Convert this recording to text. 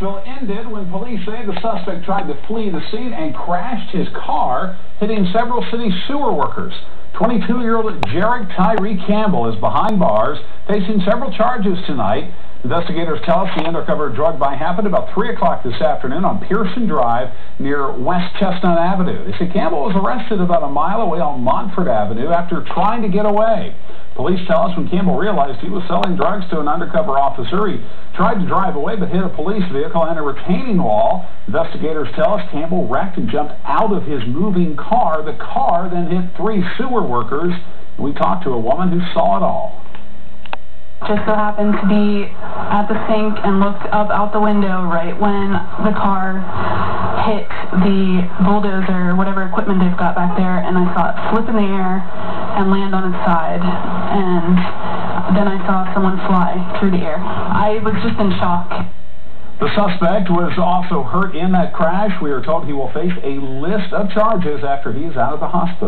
Ended when police say the suspect tried to flee the scene and crashed his car, hitting several city sewer workers. 22-year-old Jarek Tyree Campbell is behind bars, facing several charges tonight. Investigators tell us the undercover drug buy happened about 3 o'clock this afternoon on Pearson Drive near West Chestnut Avenue. They say Campbell was arrested about a mile away on Montford Avenue after trying to get away. Police tell us when Campbell realized he was selling drugs to an undercover officer, he tried to drive away but hit a police vehicle and a retaining wall. Investigators tell us Campbell wrecked and jumped out of his moving car. The car then hit 3 sewer workers. We talked to a woman who saw it all. Just so happened to be at the sink and looked up out the window right when the car hit the bulldozer or whatever equipment they've got back there, and I saw it flip in the air and land on its side, and then I saw someone fly through the air. I was just in shock. The suspect was also hurt in that crash. We are told he will face a list of charges after he is out of the hospital.